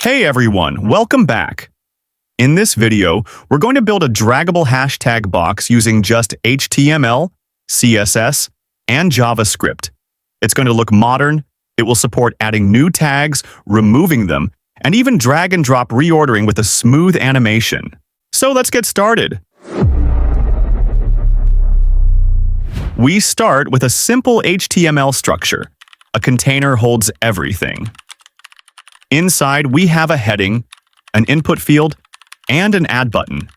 Hey everyone, welcome back. In this video, we're going to build a draggable hashtag box using just HTML, CSS, and JavaScript. It's going to look modern, it will support adding new tags, removing them, and even drag and drop reordering with a smooth animation. So let's get started. We start with a simple HTML structure. A container holds everything. Inside, we have a heading, an input field, and an add button.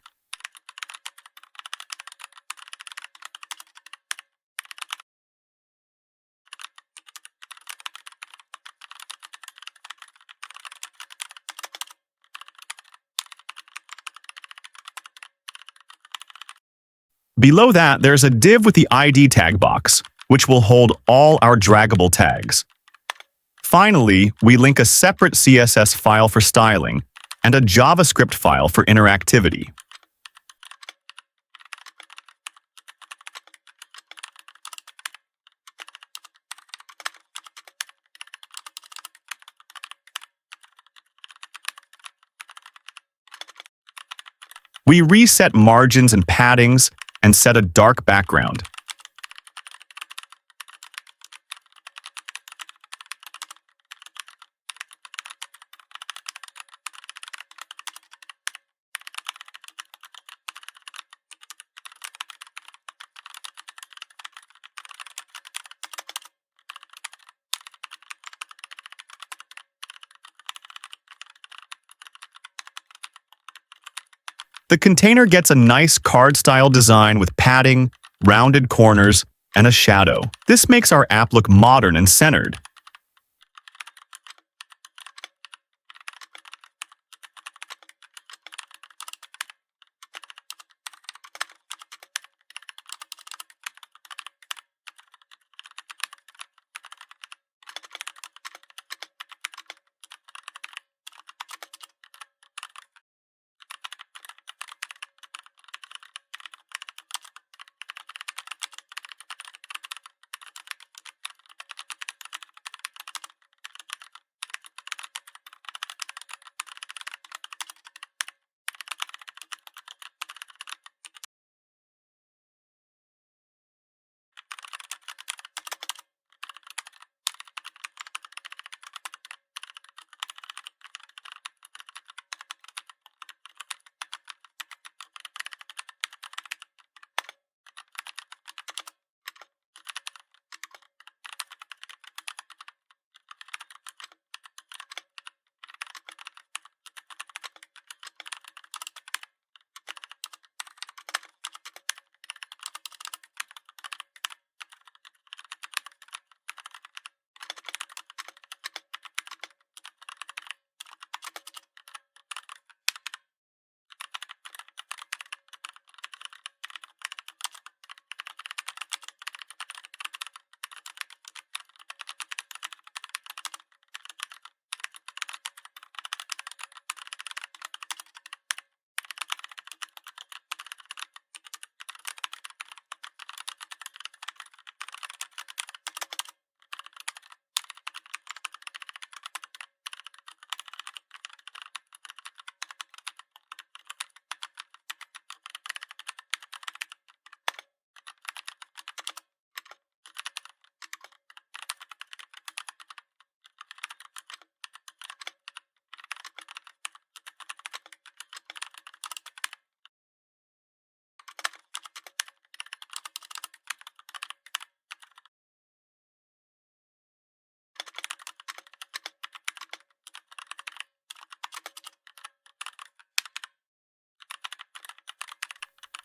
Below that, there's a div with the ID tag box, which will hold all our draggable tags. Finally, we link a separate CSS file for styling and a JavaScript file for interactivity. We reset margins and paddings and set a dark background. The container gets a nice card-style design with padding, rounded corners, and a shadow. This makes our app look modern and centered.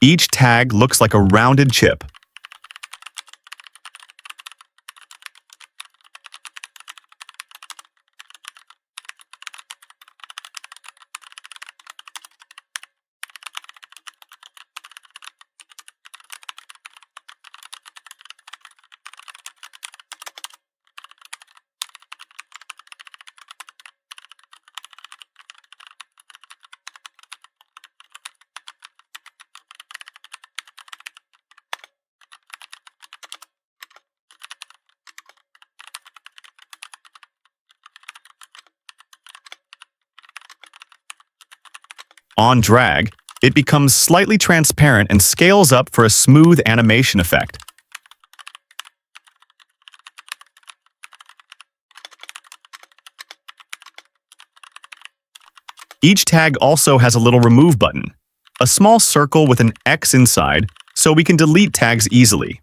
Each tag looks like a rounded chip. On drag, it becomes slightly transparent and scales up for a smooth animation effect. Each tag also has a little remove button, a small circle with an X inside, so we can delete tags easily.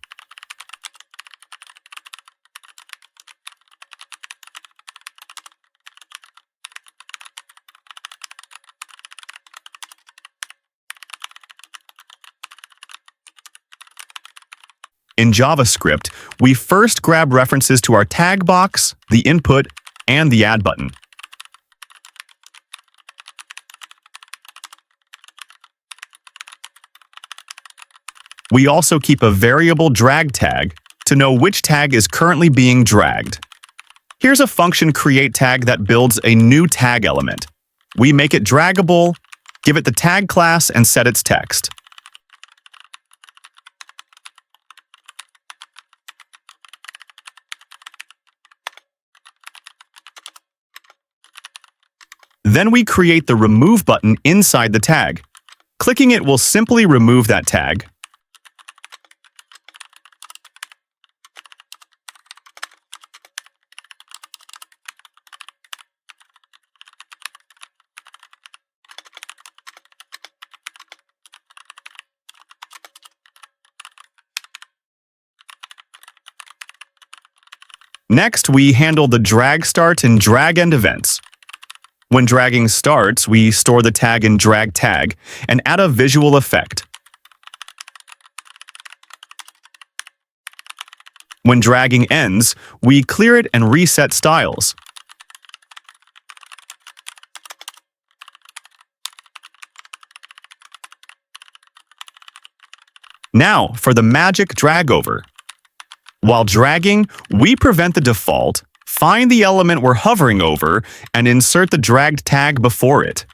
In JavaScript, we first grab references to our tag box, the input, and the add button. We also keep a variable drag tag to know which tag is currently being dragged. Here's a function create tag that builds a new tag element. We make it draggable, give it the tag class, and set its text. Then we create the remove button inside the tag. Clicking it will simply remove that tag. Next, we handle the drag start and drag end events. When dragging starts, we store the tag in drag tag and add a visual effect. When dragging ends, we clear it and reset styles. Now, for the magic drag over. While dragging, we prevent the default, find the element we're hovering over, and insert the dragged tag before it.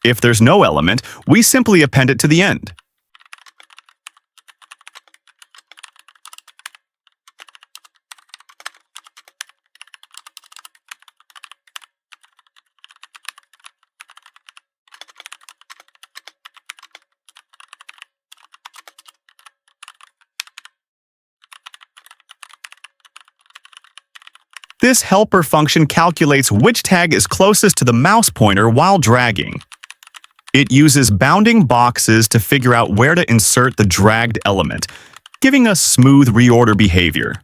If there's no element, we simply append it to the end. This helper function calculates which tag is closest to the mouse pointer while dragging. It uses bounding boxes to figure out where to insert the dragged element, giving us smooth reorder behavior.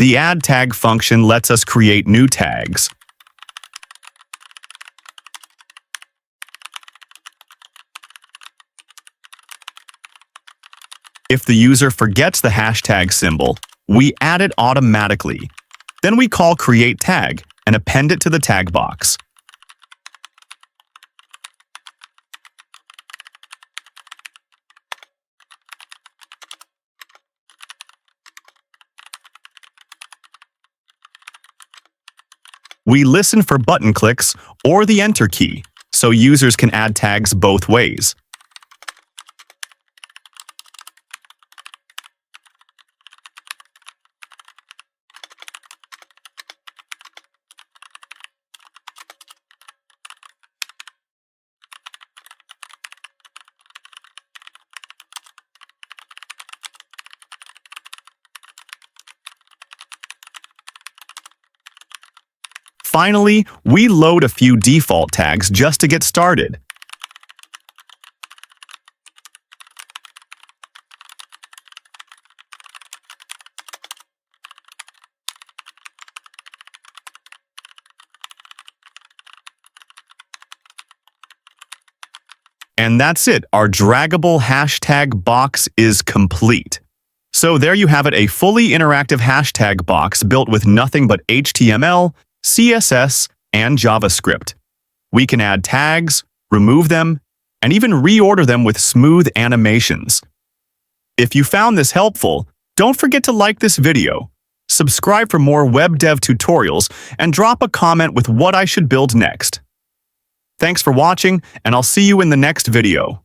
The add tag function lets us create new tags. If the user forgets the hashtag symbol, we add it automatically. Then we call create tag and append it to the tag box. We listen for button clicks or the Enter key, so users can add tags both ways. Finally, we load a few default tags just to get started. And that's it. Our draggable hashtag box is complete. So there you have it, a fully interactive hashtag box built with nothing but HTML, CSS, and JavaScript. We can add tags, remove them, and even reorder them with smooth animations. If you found this helpful, don't forget to like this video, subscribe for more web dev tutorials, and drop a comment with what I should build next. Thanks for watching, and I'll see you in the next video.